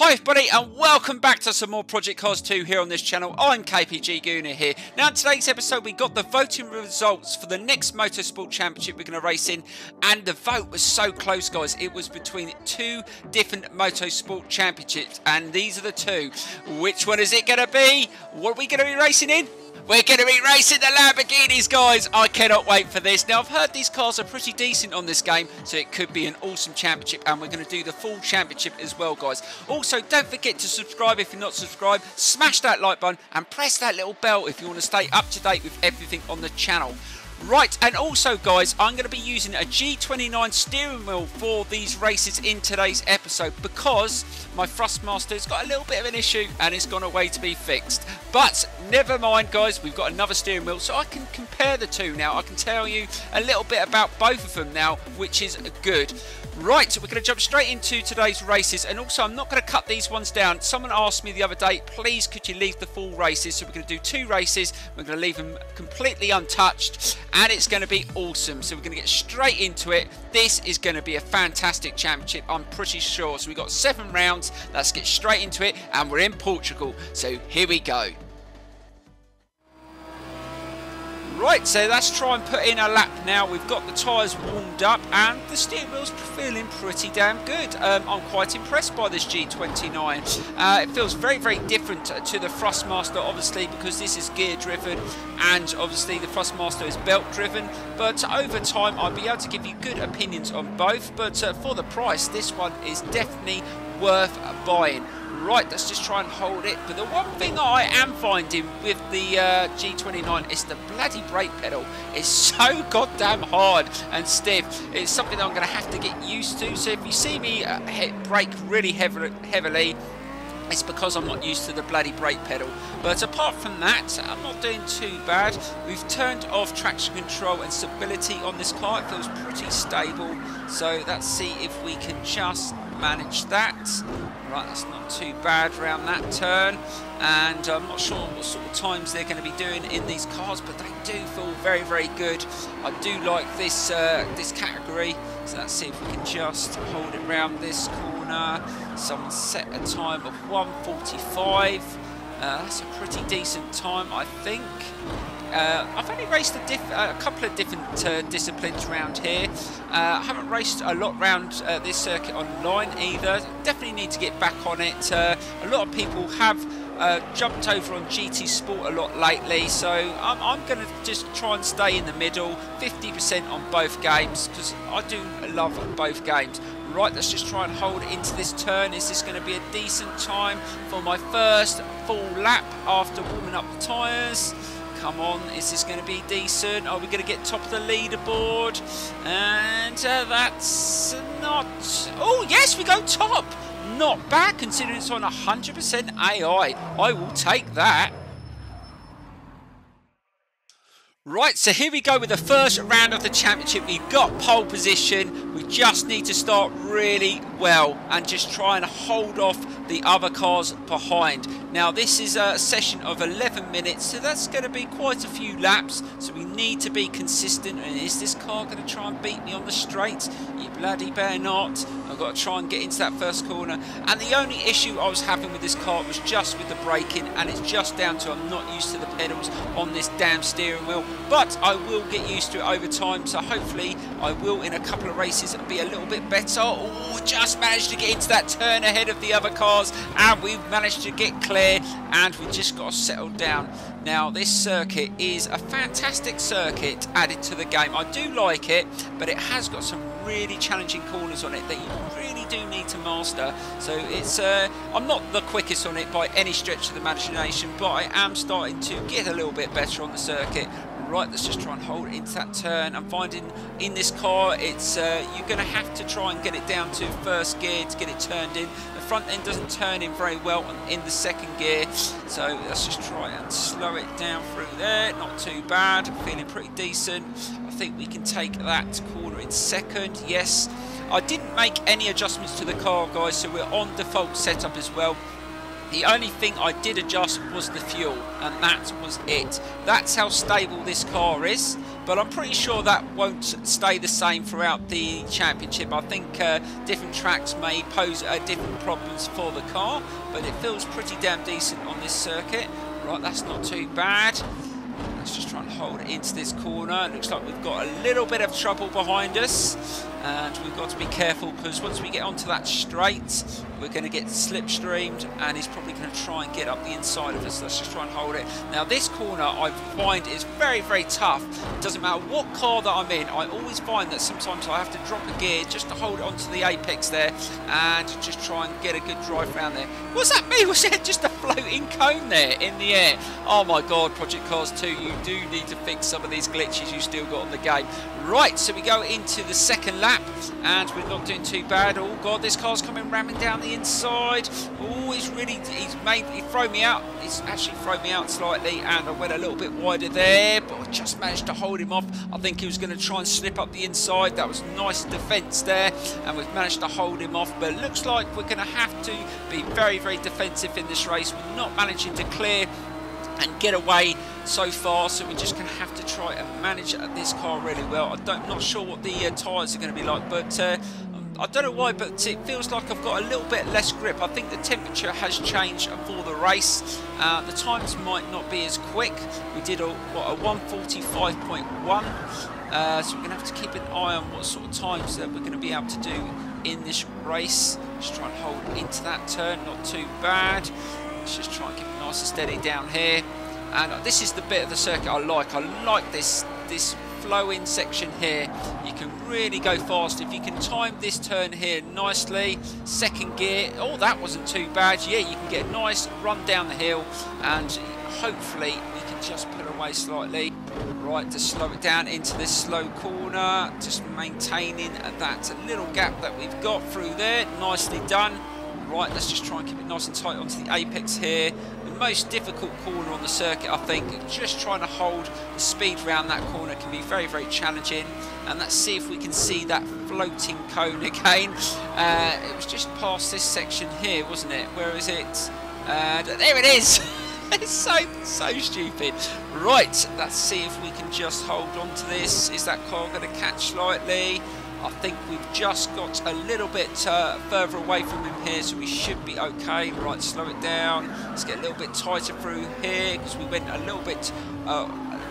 Hi everybody and welcome back to some more Project Cars 2 here on this channel. I'm KPG-GOONER here. Now in today's episode we got the voting results for the next motorsport championship we're going to race in, and the vote was so close, guys. It was between two different motorsport championships and these are the two. Which one is it going to be? What are we going to be racing in? We're going to be racing the Lamborghinis, guys. I cannot wait for this. Now, I've heard these cars are pretty decent on this game, so it could be an awesome championship, and we're going to do the full championship as well, guys. Also, don't forget to subscribe if you're not subscribed. Smash that like button and press that little bell if you want to stay up to date with everything on the channel. Right, and also guys, I'm going to be using a G29 steering wheel for these races in today's episode because my Thrustmaster's got a little bit of an issue and it's gone away to be fixed. But never mind guys, we've got another steering wheel so I can compare the two now. I can tell you a little bit about both of them now, which is good. Right, we're going to jump straight into today's races, and also I'm not going to cut these ones down. Someone asked me the other day, please could you leave the full races, so we're going to do two races. We're going to leave them completely untouched and it's going to be awesome. So we're going to get straight into it. This is going to be a fantastic championship, I'm pretty sure. So we've got 7 rounds, let's get straight into it, and we're in Portugal, so here we go. Right, so let's try and put in a lap now. We've got the tyres warmed up and the steering wheel's feeling pretty damn good. I'm quite impressed by this G29. It feels very, very different to the Thrustmaster, obviously, because this is gear driven and obviously the Thrustmaster is belt driven. But over time, I'll be able to give you good opinions on both. But for the price, this one is definitely worth buying. Right, let's just try and hold it. But the one thing I am finding with the G29 is the bloody brake pedal. It's so goddamn hard and stiff. It's something I'm going to have to get used to. So if you see me brake really heavily, it's because I'm not used to the bloody brake pedal. But apart from that, I'm not doing too bad. We've turned off traction control and stability on this car. It feels pretty stable. So let's see if we can just manage that. Right, that's not too bad around that turn, and I'm not sure what sort of times they're going to be doing in these cars, but they do feel very, very good. I do like this this category. So let's see if we can just hold it round this corner. Someone set a time of 1:45. That's a pretty decent time, I think. I've only raced a couple of different disciplines around here. I haven't raced a lot around this circuit online either. Definitely need to get back on it. A lot of people have jumped over on GT Sport a lot lately, so I'm going to just try and stay in the middle, 50% on both games, because I do love both games. Right, let's just try and hold it into this turn. Is this going to be a decent time for my first full lap after warming up the tyres? Come on, is this going to be decent? Are we going to get top of the leaderboard? And that's not... Oh, yes, we go top. Not bad, considering it's on 100% AI. I will take that. Right, so here we go with the first round of the championship. We've got pole position. We just need to start really well and just try and hold off the other cars behind. Now, this is a session of 11 minutes, so that's going to be quite a few laps. So we need to be consistent. And is this car going to try and beat me on the straight? You bloody better not. I've got to try and get into that first corner. And the only issue I was having with this car was just with the braking, and it's just down to I'm not used to the pedals on this damn steering wheel. But I will get used to it over time, so hopefully I will in a couple of races be a little bit better. Oh, just managed to get into that turn ahead of the other cars, and we've managed to get clear, and we just got to settle down. Now, this circuit is a fantastic circuit added to the game. I do like it, but it has got some really challenging corners on it that you really do need to master. So it's I'm not the quickest on it by any stretch of the imagination, but I am starting to get a little bit better on the circuit. Right, let's just try and hold it into that turn. I'm finding in this car, it's you're going to have to try and get it down to first gear to get it turned in. The front end doesn't turn in very well in the second gear, so let's just try and slow it down through there. Not too bad, I'm feeling pretty decent. I think we can take that corner in second. Yes, I didn't make any adjustments to the car, guys, so we're on default setup as well. The only thing I did adjust was the fuel, and that was it. That's how stable this car is, but I'm pretty sure that won't stay the same throughout the championship. I think different tracks may pose different problems for the car, but it feels pretty damn decent on this circuit. Right, that's not too bad. Let's just try and hold it into this corner. It looks like we've got a little bit of trouble behind us, and we've got to be careful, because once we get onto that straight, we're going to get slipstreamed, and he's probably going to try and get up the inside of us. Let's just try and hold it. Now this corner I find is very, very tough. It doesn't matter what car that I'm in, I always find that sometimes I have to drop a gear just to hold onto the apex there and just try and get a good drive around there. What's that me? Was it just a floating cone there in the air? Oh my god, Project Cars 2, you do need to fix some of these glitches you still got on the game. Right, so we go into the second lap, and we're not doing too bad. Oh god, this car's coming ramming down the inside. Oh, he's thrown me out. He's actually thrown me out slightly, and I went a little bit wider there, but I just managed to hold him off. I think he was going to try and slip up the inside. That was nice defence there, and we've managed to hold him off, but it looks like we're going to have to be very, very defensive in this race. We're not managing to clear and get away so far, so we're just going to have to try and manage this car really well. I'm not sure what the tyres are going to be like, but I don't know why, but it feels like I've got a little bit less grip. I think the temperature has changed for the race. The times might not be as quick. We did a 1:45.1, so we're going to have to keep an eye on what sort of times that we're going to be able to do in this race. Just try and hold into that turn, not too bad. Let's just try and keep it nice and steady down here. And this is the bit of the circuit I like. I like this flow-in section here. You can really go fast if you can time this turn here nicely. Second gear. Oh, that wasn't too bad. Yeah, you can get a nice run down the hill, and hopefully we can just pull away slightly. Right, to slow it down into this slow corner, just maintaining that little gap that we've got through there. Nicely done. Right, let's just try and keep it nice and tight onto the apex here. The most difficult corner on the circuit, I think. Just trying to hold the speed around that corner can be very, very challenging. And let's see if we can see that floating cone again. It was just past this section here, wasn't it? Where is it? There it is! It's so stupid. Right, let's see if we can just hold on to this. Is that car going to catch slightly? I think we've just got a little bit further away from him here, so we should be okay. Right, slow it down. Let's get a little bit tighter through here, because we went a little bit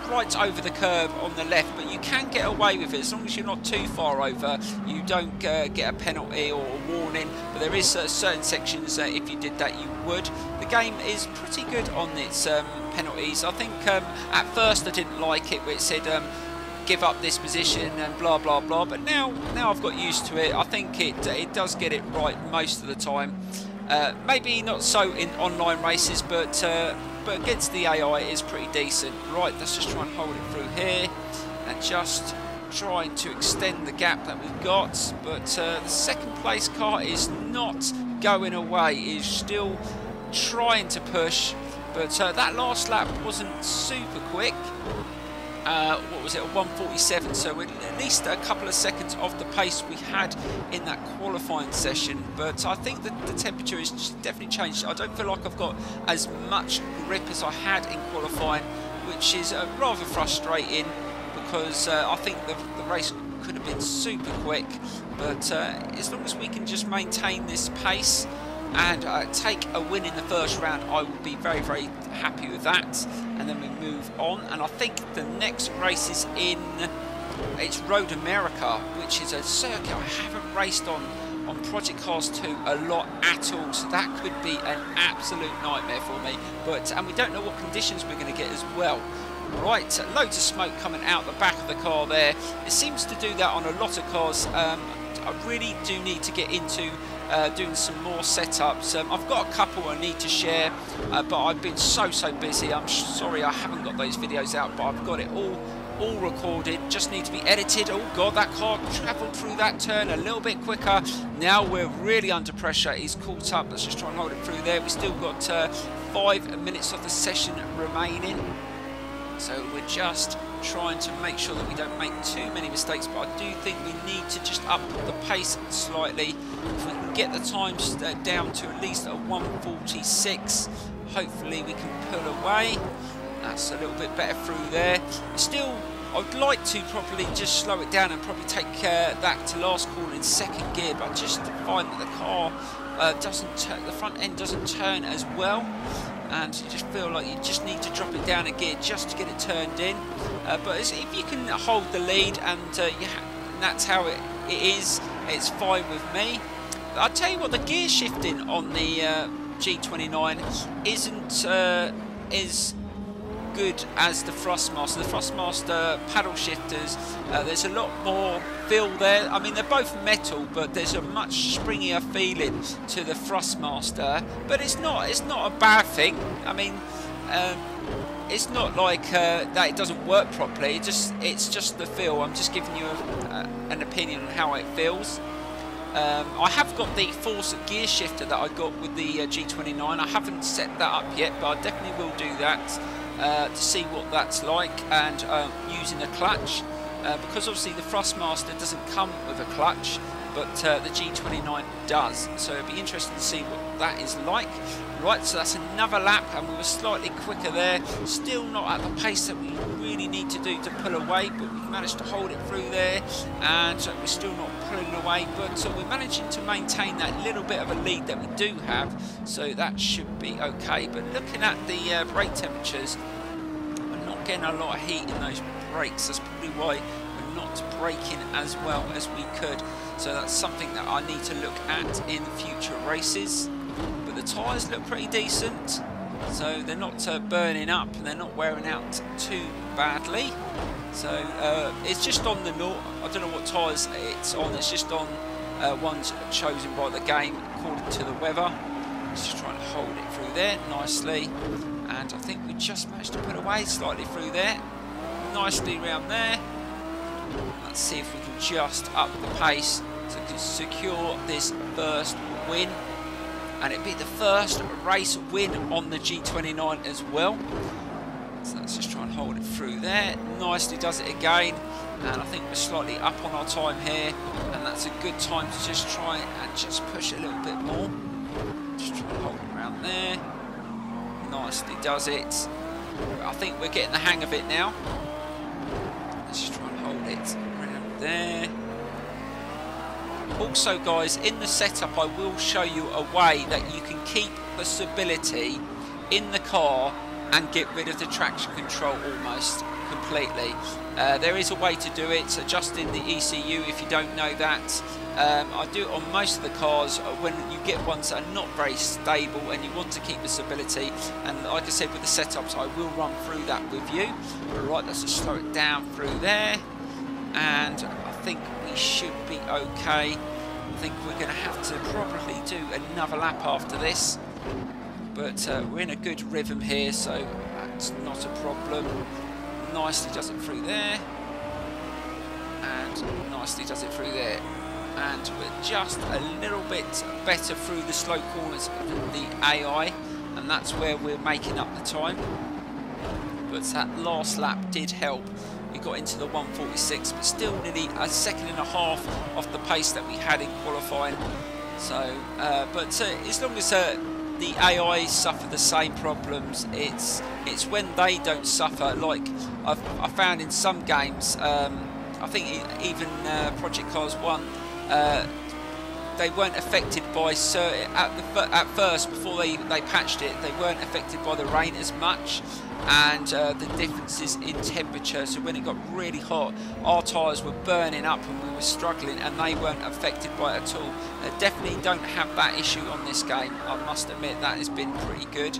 right over the curb on the left, but you can get away with it as long as you're not too far over. You don't get a penalty or a warning, but there is certain sections that if you did that you would. The game is pretty good on its penalties. I think at first I didn't like it, where it said give up this position and blah blah blah, but now I've got used to it. I think it does get it right most of the time. Maybe not so in online races, but against the AI it is pretty decent. Right, let's just try and hold it through here and just trying to extend the gap that we've got. But the second place car is not going away, is still trying to push, but that last lap wasn't super quick. What was it, a 1:47, so we're at least a couple of seconds off the pace we had in that qualifying session. But I think that the temperature has definitely changed. I don't feel like I've got as much grip as I had in qualifying, which is rather frustrating, because I think the race could have been super quick. But as long as we can just maintain this pace and take a win in the first round, I will be very, very happy with that. And then we move on, and I think the next race is it's Road America, which is a circuit I haven't raced on Project Cars 2 a lot at all, so that could be an absolute nightmare for me. And we don't know what conditions we're going to get as well. Right, loads of smoke coming out the back of the car there. It seems to do that on a lot of cars. I really do need to get into doing some more setups. I've got a couple I need to share, but I've been so busy. I'm sorry I haven't got those videos out, but I've got it all recorded, just need to be edited. Oh god, that car travelled through that turn a little bit quicker. Now we're really under pressure. He's caught up. Let's just try and hold it through there. We've still got 5 minutes of the session remaining, so we're just trying to make sure that we don't make too many mistakes, but I do think we need to just up the pace slightly. If we can get the times down to at least a 1:46, hopefully we can pull away. That's a little bit better through there. Still, I'd like to probably just slow it down and probably take that to last corner in second gear, but I just find that the car doesn't turn, the front end doesn't turn as well, and you just feel like you just need to drop it down a gear just to get it turned in. But if you can hold the lead, and that's how it is, it's fine with me. I'll tell you what, the gear shifting on the G29 isn't as good as the Thrustmaster. The Thrustmaster paddle shifters, there's a lot more feel there. I mean, they're both metal, but there's a much springier feeling to the Thrustmaster. But it's not a bad thing. I mean, it's not like that it doesn't work properly. It's just the feel. I'm just giving you an opinion on how it feels. I have got the Force gear shifter that I got with the G29. I haven't set that up yet, but I definitely will do that to see what that's like, and using a clutch, because obviously the Thrustmaster doesn't come with a clutch, but the G29 does, so it'd be interesting to see what that is like. Right, so that's another lap, and we were slightly quicker there, still not at the pace that we really need to do to pull away, but we managed to hold it through there, and we're still not pulling away, but we're managing to maintain that little bit of a lead that we do have, so that should be okay. But looking at the brake temperatures, we're not getting a lot of heat in those brakes. That's probably why we're not braking as well as we could, so that's something that I need to look at in future races. But the tyres look pretty decent, so they're not burning up and they're not wearing out too badly. So it's just on the I don't know what tyres it's on. It's just on ones chosen by the game according to the weather. Just trying to hold it through there nicely, and I think we just managed to put away slightly through there, nicely around there. Let's see if we can just up the pace to secure this first win. And it'd be the first race win on the G29 as well. So let's just try and hold it through there. Nicely does it again. And I think we're slightly up on our time here. And that's a good time to just try and just push a little bit more. Just try and hold it around there. Nicely does it. I think we're getting the hang of it now. Let's just try and hold it around there. Also guys, in the setup I will show you a way that you can keep the stability in the car and get rid of the traction control almost completely. There is a way to do it, adjusting the ECU if you don't know that. I do it on most of the cars when you get ones that are not very stable and you want to keep the stability, and like I said with the setups I will run through that with you. Right, let's just slow it down through there, and I think we should be okay. I think we're going to have to probably do another lap after this, but we're in a good rhythm here, so that's not a problem. Nicely does it through there, and nicely does it through there, and we're just a little bit better through the slow corners of the AI, and that's where we're making up the time. But that last lap did help. We got into the 1:46, but still nearly a second and a half off the pace that we had in qualifying. So, but as long as the AI suffer the same problems, it's when they don't suffer. Like I found in some games, I think even Project Cars 1, they weren't affected by at first before they patched it. They weren't affected by the rain as much, and the differences in temperature. So when it got really hot, our tyres were burning up and we were struggling, and they weren't affected by it at all. They definitely don't have that issue on this game. I must admit that has been pretty good,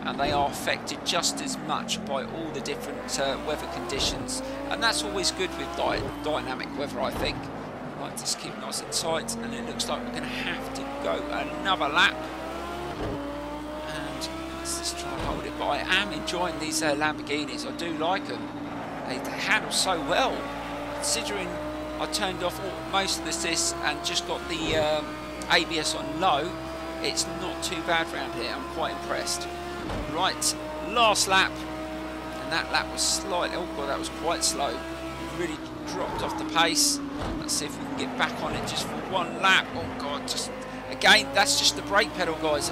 and they are affected just as much by all the different weather conditions, and that's always good with dynamic weather, I think. Right, just keep nice and tight, and it looks like we're going to have to go another lap. And let's just try and hold it. But I am enjoying these Lamborghinis. I do like them. They handle so well, considering I turned off most of the assist and just got the ABS on low. It's not too bad round here. I'm quite impressed. Right, last lap, and that lap was slightly, oh god, that was quite slow. Really dropped off the pace. Let's see if we can get back on it just for one lap. Oh god, just again, that's just the brake pedal, guys.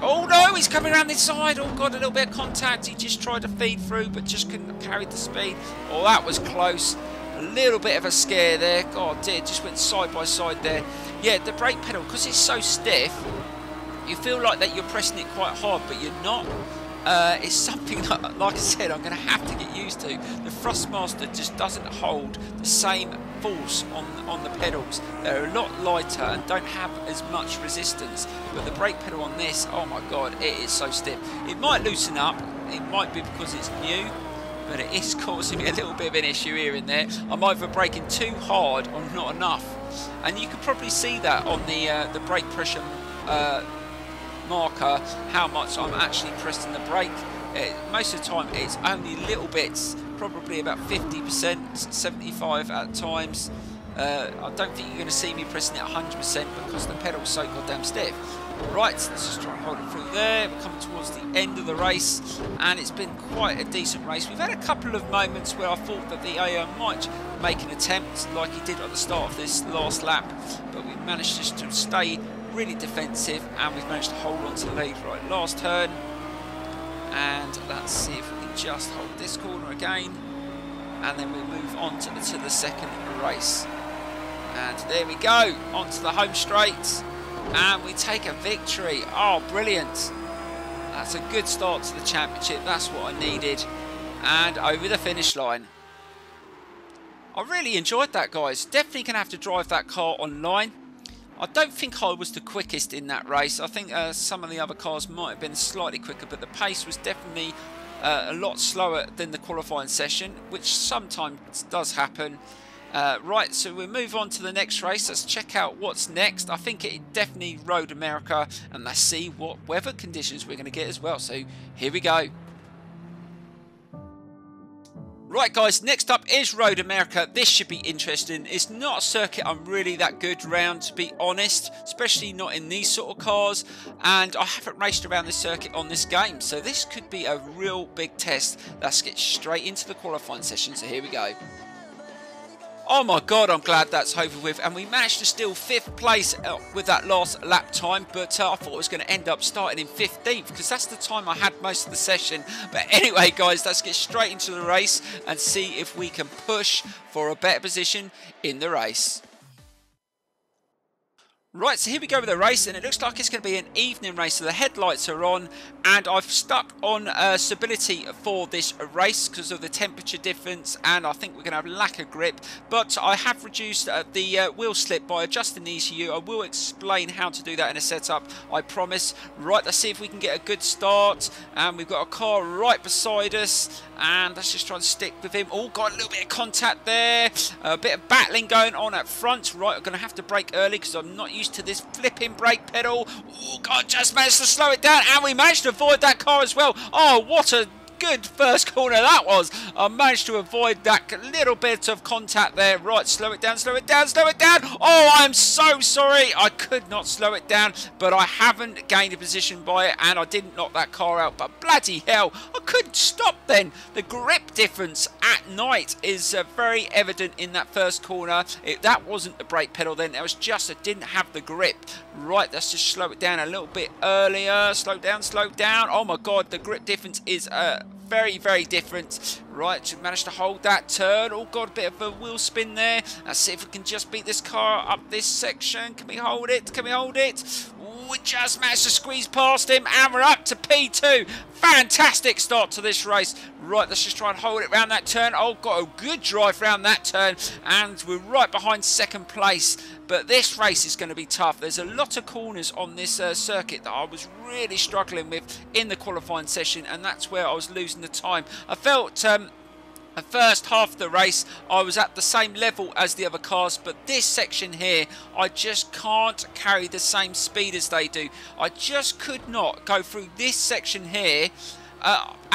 Oh no, he's coming around this side. Oh god, a little bit of contact. He just tried to feed through, but just couldn't carry the speed. Oh, that was close. A little bit of a scare there. God, dear, just went side by side there. Yeah, the brake pedal, because it's so stiff, you feel like that you're pressing it quite hard, but you're not. It's something that, like I said, I'm going to have to get used to. The Thrustmaster just doesn't hold the same force on the pedals. They're a lot lighter and don't have as much resistance. But the brake pedal on this, oh my god, it is so stiff. It might loosen up. It might be because it's new, but it is causing me a little bit of an issue here and there. I'm either braking too hard or not enough. And you can probably see that on the brake pressure marker, how much I'm actually pressing the brake. Most of the time it's only little bits, probably about 50%, 75 at times. I don't think you're going to see me pressing it 100% because the pedal's so goddamn stiff. Right, let's just try and hold it through there. We're coming towards the end of the race, and it's been quite a decent race. We've had a couple of moments where I thought that the AO might make an attempt like he did at the start of this last lap, but we managed just to stay really defensive, and we've managed to hold on to the lead. Right, last turn, and let's see if we can just hold this corner again, and then we'll move on to the second race. And there we go, onto the home straight, and we take a victory. Oh, brilliant. That's a good start to the championship. That's what I needed. And over the finish line. I really enjoyed that, guys. Definitely going to have to drive that car online. I don't think I was the quickest in that race. I think some of the other cars might have been slightly quicker, but the pace was definitely a lot slower than the qualifying session, which sometimes does happen. Right, so we'll move on to the next race. Let's check out what's next. I think it definitely Road America, and let's see what weather conditions we're going to get as well. So here we go. Right, guys, next up is Road America. This should be interesting. It's not a circuit I'm really that good around, to be honest, especially not in these sort of cars, and I haven't raced around this circuit on this game, so this could be a real big test. Let's get straight into the qualifying session, so here we go. Oh my god, I'm glad that's over with, and we managed to steal 5th place with that last lap time, but I thought I was going to end up starting in 15th because that's the time I had most of the session. But anyway, guys, let's get straight into the race and see if we can push for a better position in the race. Right, so here we go with the race, and it looks like it's going to be an evening race, so the headlights are on, and I've stuck on stability for this race because of the temperature difference, and I think we're going to have lack of grip, but I have reduced the wheel slip by adjusting the ECU. I will explain how to do that in a setup, I promise. Right, let's see if we can get a good start, and we've got a car right beside us, and let's just try and stick with him. Oh, got a little bit of contact there, a bit of battling going on at front. Right, I'm going to have to brake early because I'm not used to this flipping brake pedal. Oh god, just managed to slow it down, and we managed to avoid that car as well. Oh, what a good first corner that was. I managed to avoid that little bit of contact there. Right, slow it down, slow it down, slow it down. Oh, I'm so sorry. I could not slow it down, but I haven't gained a position by it, and I didn't knock that car out. But bloody hell, I couldn't stop then. The grip difference at night is very evident in that first corner. That wasn't the brake pedal then. It was just I didn't have the grip. Right, let's just slow it down a little bit earlier. Slow down, slow down. Oh my god, the grip difference is very, very different. Right, we managed to hold that turn. Oh god, a bit of a wheel spin there. Let's see if we can just beat this car up this section. Can we hold it? Can we hold it? Ooh, we just managed to squeeze past him, and we're up to P2. Fantastic start to this race. Right, let's just try and hold it around that turn. Oh, got a good drive around that turn, and we're right behind second place. But this race is going to be tough. There's a lot of corners on this circuit that I was really struggling with in the qualifying session, and that's where I was losing the time. I felt the first half of the race I was at the same level as the other cars, but this section here I just can't carry the same speed as they do. I just could not go through this section here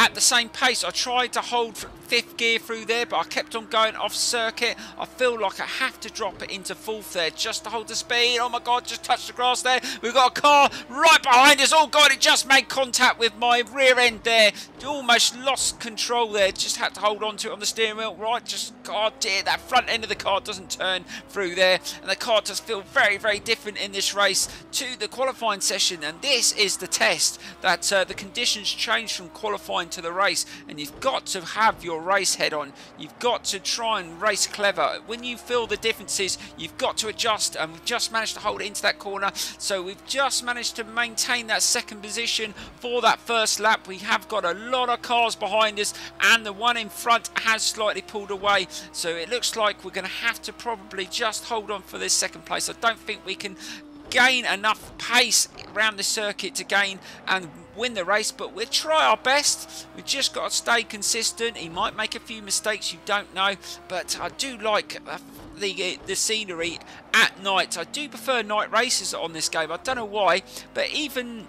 at the same pace. I tried to hold fifth gear through there, but I kept on going off circuit. I feel like I have to drop it into fourth there just to hold the speed. Oh my god, just touched the grass there. We've got a car right behind us. Oh god, it just made contact with my rear end there. Almost lost control there. Just had to hold on to it on the steering wheel. Right, just, god dear, that front end of the car doesn't turn through there. And the car does feel very, very different in this race to the qualifying session. And this is the test that the conditions change from qualifying to the race. And you've got to have your race head on. You've got to try and race clever. When you feel the differences, you've got to adjust. And we've just managed to hold it into that corner. So we've just managed to maintain that second position for that first lap. We have got a lot of cars behind us, and the one in front has slightly pulled away. So it looks like we're going to have to probably just hold on for this second place. I don't think we can gain enough pace around the circuit to gain and win the race, but we'll try our best. We've just got to stay consistent. He might make a few mistakes, you don't know, but I do like the scenery at night. I do prefer night races on this game. I don't know why, but even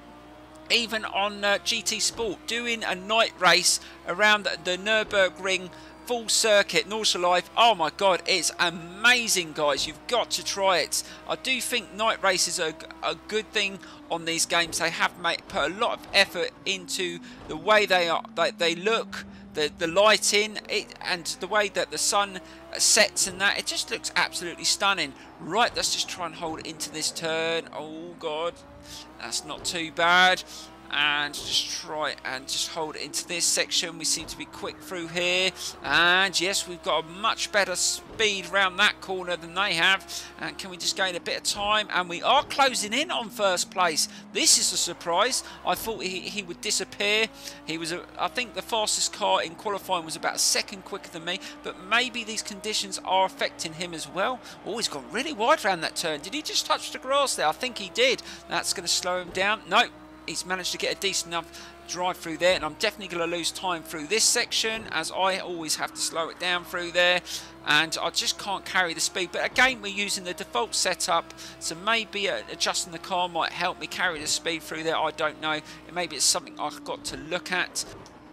on GT Sport, doing a night race around the Nürburgring full circuit, Nordschleife, oh my god, it's amazing, guys. You've got to try it. I do think night races are a good thing on these games. They have put a lot of effort into the way they look, the lighting, and the way that the sun sets and that. It just looks absolutely stunning. Right, let's just try and hold it into this turn. Oh god, that's not too bad. And just try and just hold it into this section. We seem to be quick through here, and yes, we've got a much better speed around that corner than they have. And can we just gain a bit of time? And we are closing in on first place. This is a surprise. I thought he would disappear. He was I think the fastest car in qualifying was about a second quicker than me, but maybe these conditions are affecting him as well. Oh, he's gone really wide around that turn. Did he just touch the grass there? I think he did. That's going to slow him down. No, he's managed to get a decent enough drive through there, and I'm definitely going to lose time through this section, as I always have to slow it down through there, and I just can't carry the speed. But again, we're using the default setup, so maybe adjusting the car might help me carry the speed through there. I don't know. Maybe it's something I've got to look at.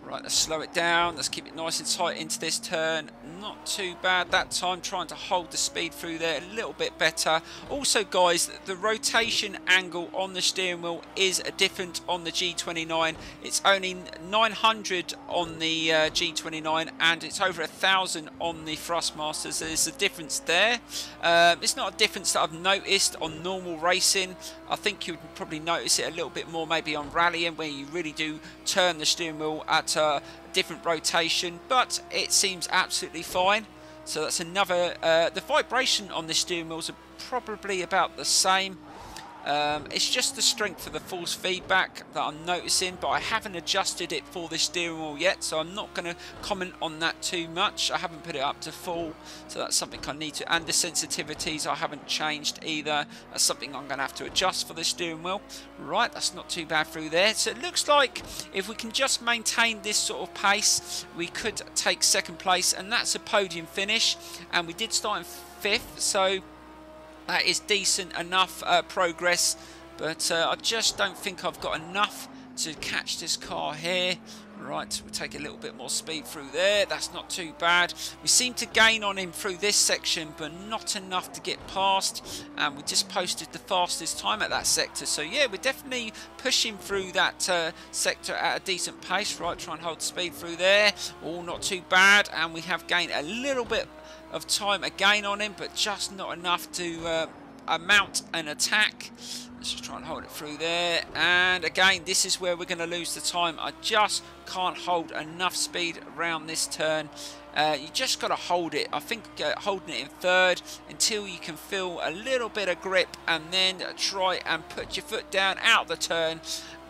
Right, let's slow it down. Let's keep it nice and tight into this turn. Not too bad that time, trying to hold the speed through there a little bit better. Also, guys, the rotation angle on the steering wheel is different on the G29. It's only 900 on the G29, and it's over 1,000 on the Thrustmaster. There's a difference there. It's not a difference that I've noticed on normal racing. I think you would probably notice it a little bit more maybe on rallying, where you really do turn the steering wheel at different rotation, but it seems absolutely fine. So that's another the vibration on the steering wheels are probably about the same. It's just the strength of the force feedback that I'm noticing, but I haven't adjusted it for the steering wheel yet, so I'm not going to comment on that too much. I haven't put it up to full, so that's something I need to. And the sensitivities I haven't changed either. That's something I'm going to have to adjust for the steering wheel. Right, that's not too bad through there. So it looks like if we can just maintain this sort of pace, we could take second place, and that's a podium finish. And we did start in fifth, so that is decent enough progress, but I just don't think I've got enough to catch this car here. Right, we'll take a little bit more speed through there. That's not too bad. We seem to gain on him through this section, but not enough to get past. And we just posted the fastest time at that sector. So yeah, we're definitely pushing through that sector at a decent pace. Right, try and hold speed through there. Oh, not too bad. And we have gained a little bit of time again on him, but just not enough to mount an attack. Let's just try and hold it through there. And again, this is where we're going to lose the time. I just can't hold enough speed around this turn. You just got to hold it. I think holding it in third until you can feel a little bit of grip, and then try and put your foot down out the turn.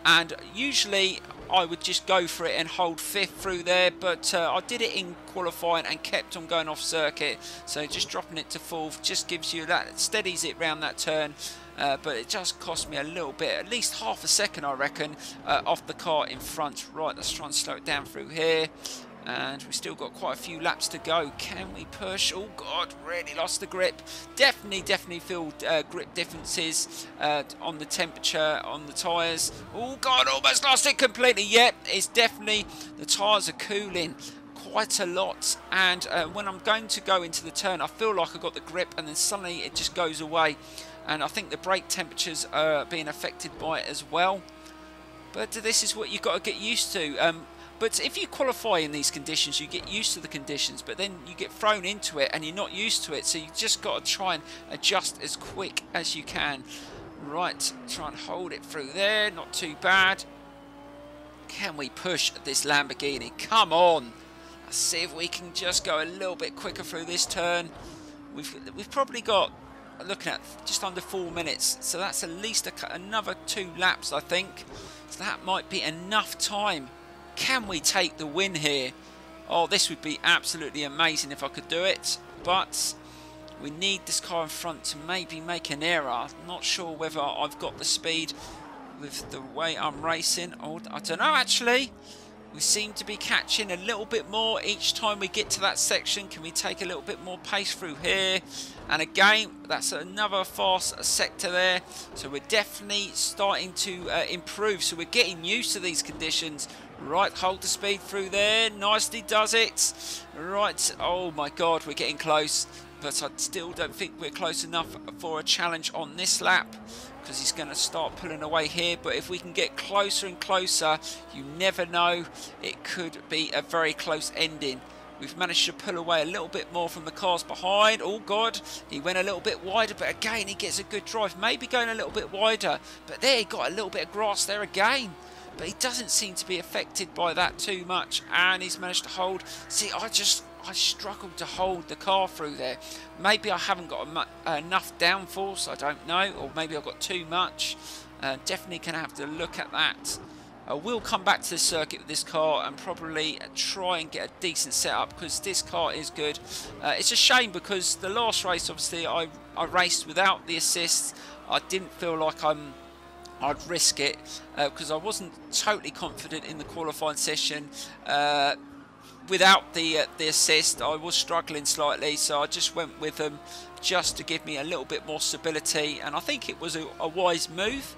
And usually I would just go for it and hold fifth through there, but I did it in qualifying and kept on going off circuit. So just dropping it to fourth just gives you that, steadies it round that turn. But it just cost me a little bit, at least half a second I reckon, off the car in front. Right, let's try and slow it down through here. And we've still got quite a few laps to go. Can we push? Oh God, really lost the grip. Definitely feel grip differences on the temperature on the tyres. Oh God, almost lost it completely. Yep, it's definitely, the tyres are cooling quite a lot, and when I'm going to go into the turn, I feel like I got the grip, and then suddenly it just goes away. And I think the brake temperatures are being affected by it as well. But this is what you've got to get used to. But if you qualify in these conditions, you get used to the conditions, but then you get thrown into it and you're not used to it. So you just got to try and adjust as quick as you can. Right, try and hold it through there. Not too bad. Can we push this Lamborghini? Come on. Let's see if we can just go a little bit quicker through this turn. We've probably got, looking at just under 4 minutes. So that's at least another 2 laps, I think. So that might be enough time. Can we take the win here? Oh, this would be absolutely amazing if I could do it. But we need this car in front to maybe make an error. I'm not sure whether I've got the speed with the way I'm racing. Oh, I don't know actually. We seem to be catching a little bit more each time we get to that section. Can we take a little bit more pace through here? And again, that's another fast sector there. So we're definitely starting to improve. So we're getting used to these conditions. Right, hold the speed through there. Nicely does it. Right, oh my God, we're getting close. But I still don't think we're close enough for a challenge on this lap, because he's going to start pulling away here. But if we can get closer and closer, you never know, it could be a very close ending. We've managed to pull away a little bit more from the cars behind. Oh God, he went a little bit wider, but again he gets a good drive, maybe going a little bit wider, but there he got a little bit of grass there again. But he doesn't seem to be affected by that too much, and he's managed to hold. See, I struggled to hold the car through there. Maybe I haven't got enough downforce, I don't know, or maybe I've got too much. Definitely going to have to look at that. I will come back to the circuit with this car and probably try and get a decent setup, because this car is good. It's a shame because the last race, obviously, I raced without the assists. I didn't feel like I'd risk it because I wasn't totally confident in the qualifying session. Without the assist, I was struggling slightly, so I just went with them just to give me a little bit more stability, and I think it was a wise move.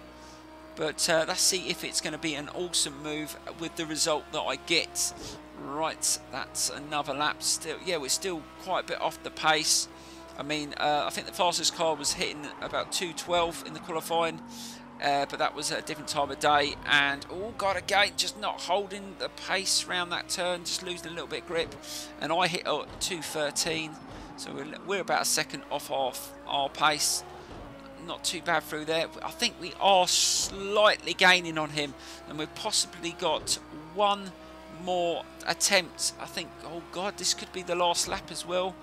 But let's see if it's going to be an awesome move with the result that I get. Right, that's another lap. Still, yeah, we're still quite a bit off the pace. I mean, I think the fastest car was hitting about 2:12 in the qualifying. But that was at a different time of day. And, oh God, again, just not holding the pace around that turn, just losing a little bit of grip. And I hit 2:13, so we're about a second off our pace. Not too bad through there. I think we are slightly gaining on him, and we've possibly got one more attempt. I think, oh God, this could be the last lap as well.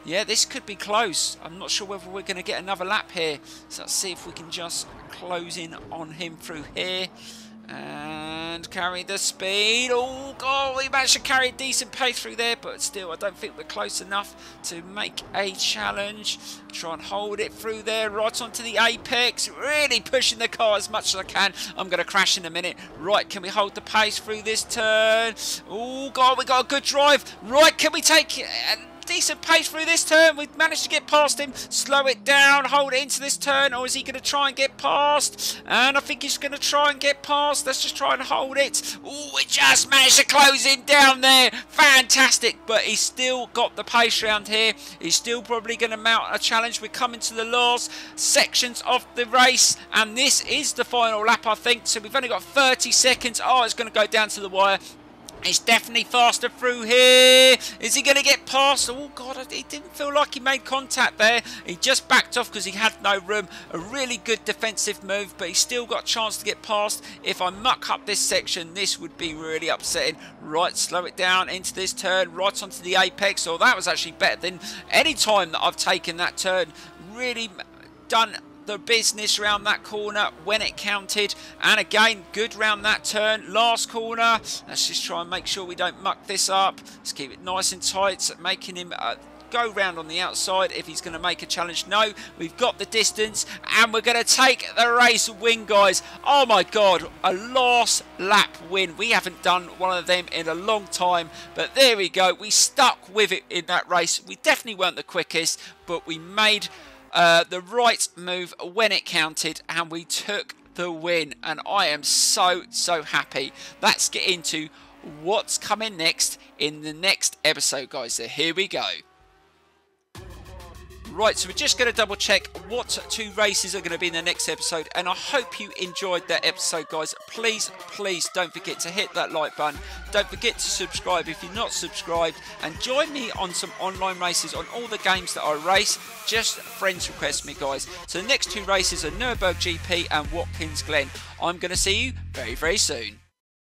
Yeah, this could be close. I'm not sure whether we're going to get another lap here. So let's see if we can just close in on him through here. And carry the speed. Oh, God, we managed to carry a decent pace through there. But still, I don't think we're close enough to make a challenge. Try and hold it through there, right onto the apex. Really pushing the car as much as I can. I'm going to crash in a minute. Right, can we hold the pace through this turn? Oh, God, we got a good drive. Right, can we take it? Decent pace through this turn. We've managed to get past him. Slow it down, hold it into this turn, or is he going to try and get past? And I think he's going to try and get past. Let's just try and hold it. Oh, we just managed to close him down there. Fantastic. But he's still got the pace around here. He's still probably going to mount a challenge. We're coming to the last sections of the race, and this is the final lap, I think. So we've only got 30 seconds. Oh, it's going to go down to the wire. He's definitely faster through here. Is he going to get past? Oh, God, it didn't feel like he made contact there. He just backed off because he had no room. A really good defensive move, but he's still got a chance to get past. If I muck up this section, this would be really upsetting. Right, slow it down into this turn, right onto the apex. Oh, that was actually better than any time that I've taken that turn. Really done the business around that corner when it counted, and again good round that turn. Last corner, let's just try and make sure we don't muck this up. Let's keep it nice and tight, making him go round on the outside if he's going to make a challenge. No, we've got the distance and we're going to take the race win, guys. Oh my god, a last lap win. We haven't done one of them in a long time, but there we go. We stuck with it in that race. We definitely weren't the quickest, but we made the right move when it counted and we took the win, and I am so happy. Let's get into what's coming next in the next episode, guys. So here we go. Right, so we're just going to double check what 2 races are going to be in the next episode, and I hope you enjoyed that episode, guys. Please don't forget to hit that like button. Don't forget to subscribe if you're not subscribed, and join me on some online races on all the games that I race. Just friends request me, guys. So the next 2 races are Nürburgring GP and Watkins Glen. I'm going to see you very soon.